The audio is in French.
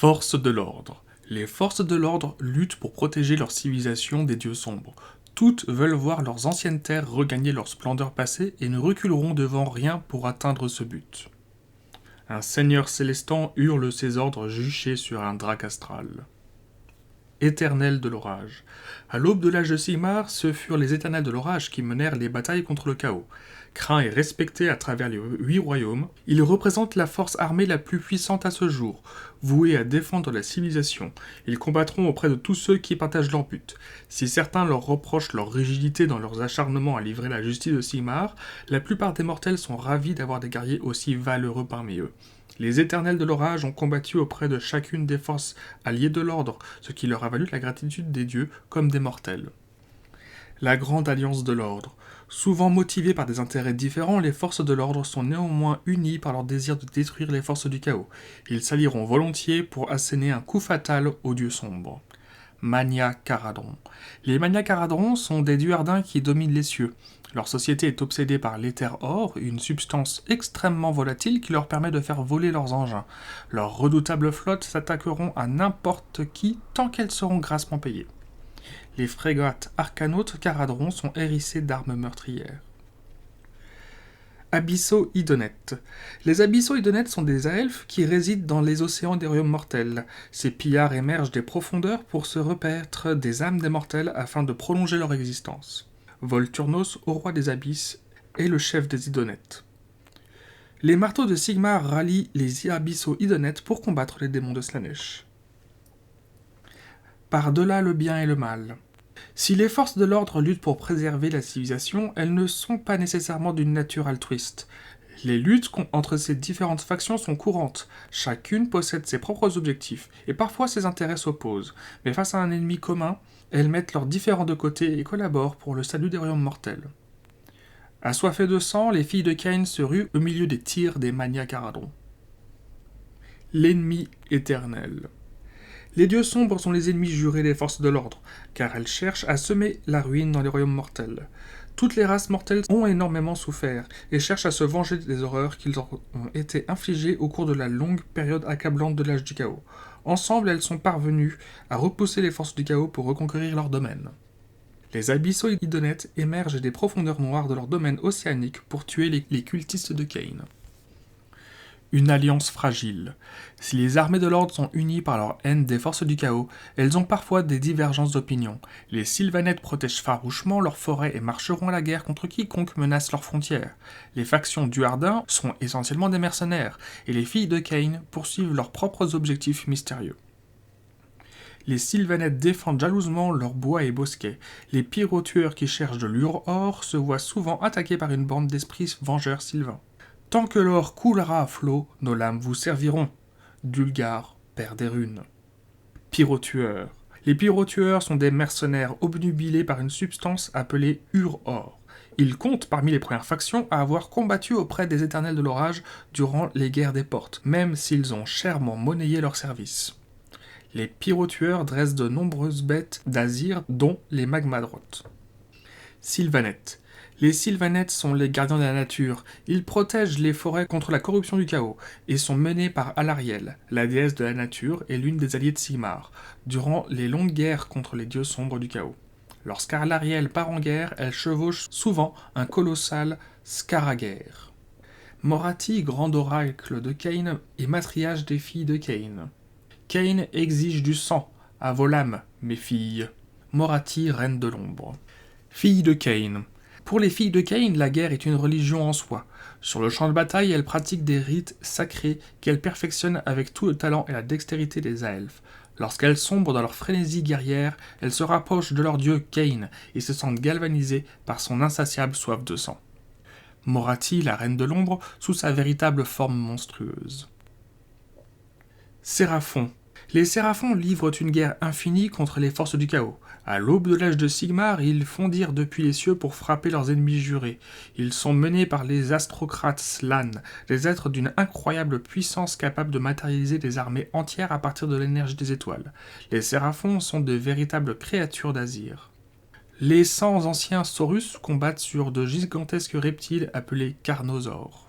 Forces de l'ordre. Les forces de l'ordre luttent pour protéger leur civilisation des dieux sombres. Toutes veulent voir leurs anciennes terres regagner leur splendeur passée et ne reculeront devant rien pour atteindre ce but. Un seigneur célestin hurle ses ordres juchés sur un drac astral. Éternels de l'orage. À l'aube de l'âge de Sigmar, ce furent les éternels de l'orage qui menèrent les batailles contre le chaos. Craints et respectés à travers les 8 royaumes, ils représentent la force armée la plus puissante à ce jour, vouée à défendre la civilisation. Ils combattront auprès de tous ceux qui partagent leur but. Si certains leur reprochent leur rigidité dans leurs acharnements à livrer la justice de Sigmar, la plupart des mortels sont ravis d'avoir des guerriers aussi valeureux parmi eux. Les éternels de l'orage ont combattu auprès de chacune des forces alliées de l'ordre, ce qui leur a valu la gratitude des dieux comme des mortels. La grande alliance de l'ordre. Souvent motivées par des intérêts différents, les forces de l'ordre sont néanmoins unies par leur désir de détruire les forces du chaos. Ils s'allieront volontiers pour asséner un coup fatal aux dieux sombres. Mania Caradron. Les Mania Caradron sont des duardins qui dominent les cieux. Leur société est obsédée par l'éther or, une substance extrêmement volatile qui leur permet de faire voler leurs engins. Leurs redoutables flottes s'attaqueront à n'importe qui tant qu'elles seront grassement payées. Les frégates arcanautes Caradron sont hérissées d'armes meurtrières. Abysso-Idonette. Les Abysso-Idonette sont des elfes qui résident dans les océans des royaumes mortels. Ces pillards émergent des profondeurs pour se repaître des âmes des mortels afin de prolonger leur existence. Volturnos, au roi des abysses, est le chef des Idonettes. Les marteaux de Sigmar rallient les Abysso-Idonettes pour combattre les démons de Slaanesh. Par-delà le bien et le mal. Si les forces de l'ordre luttent pour préserver la civilisation, elles ne sont pas nécessairement d'une nature altruiste. Les luttes entre ces différentes factions sont courantes, chacune possède ses propres objectifs, et parfois ses intérêts s'opposent, mais face à un ennemi commun, elles mettent leurs différends de côté et collaborent pour le salut des royaumes mortels. Assoiffées de sang, les filles de Cain se ruent au milieu des tirs des Mania Caradron. L'ennemi éternel. Les dieux sombres sont les ennemis jurés des forces de l'ordre, car elles cherchent à semer la ruine dans les royaumes mortels. Toutes les races mortelles ont énormément souffert et cherchent à se venger des horreurs qui leur ont été infligées au cours de la longue période accablante de l'âge du chaos. Ensemble, elles sont parvenues à repousser les forces du chaos pour reconquérir leur domaine. Les Abysso-Idonettes émergent des profondeurs noires de leur domaine océanique pour tuer les cultistes de Cain. Une alliance fragile. Si les armées de l'ordre sont unies par leur haine des forces du chaos, elles ont parfois des divergences d'opinion. Les Sylvanettes protègent farouchement leurs forêts et marcheront à la guerre contre quiconque menace leurs frontières. Les factions duardins sont essentiellement des mercenaires, et les filles de Cain poursuivent leurs propres objectifs mystérieux. Les Sylvanettes défendent jalousement leurs bois et bosquets. Les pyrotueurs qui cherchent de l'ur or se voient souvent attaqués par une bande d'esprits vengeurs sylvains. Tant que l'or coulera à flot, nos lames vous serviront. Dulgar, père des runes. Pyrotueurs. Les pyrotueurs sont des mercenaires obnubilés par une substance appelée ur-or. Ils comptent parmi les premières factions à avoir combattu auprès des éternels de l'orage durant les guerres des portes, même s'ils ont chèrement monnayé leur service. Les pyrotueurs dressent de nombreuses bêtes d'Azir, dont les magmadrotes. Sylvanettes. Les Sylvanettes sont les gardiens de la nature. Ils protègent les forêts contre la corruption du chaos et sont menés par Alarielle, la déesse de la nature et l'une des alliées de Sigmar, durant les longues guerres contre les dieux sombres du chaos. Lorsqu'Alarielle part en guerre, elle chevauche souvent un colossal Scaragère. Morathi, grand oracle de Cain, et matriarche des filles de Cain. Cain exige du sang. À vos lames, mes filles. Morathi, reine de l'ombre. Filles de Cain. Pour les filles de Cain, la guerre est une religion en soi. Sur le champ de bataille, elles pratiquent des rites sacrés qu'elles perfectionnent avec tout le talent et la dextérité des Aelfes. Lorsqu'elles sombrent dans leur frénésie guerrière, elles se rapprochent de leur dieu Cain et se sentent galvanisées par son insatiable soif de sang. Morathi, la reine de l'ombre, sous sa véritable forme monstrueuse. Séraphon. Les Séraphons livrent une guerre infinie contre les forces du chaos. À l'aube de l'âge de Sigmar, ils fondirent depuis les cieux pour frapper leurs ennemis jurés. Ils sont menés par les astrocrates Slann, des êtres d'une incroyable puissance capables de matérialiser des armées entières à partir de l'énergie des étoiles. Les Séraphons sont de véritables créatures d'Azir. Les 100 anciens Saurus combattent sur de gigantesques reptiles appelés carnosaures.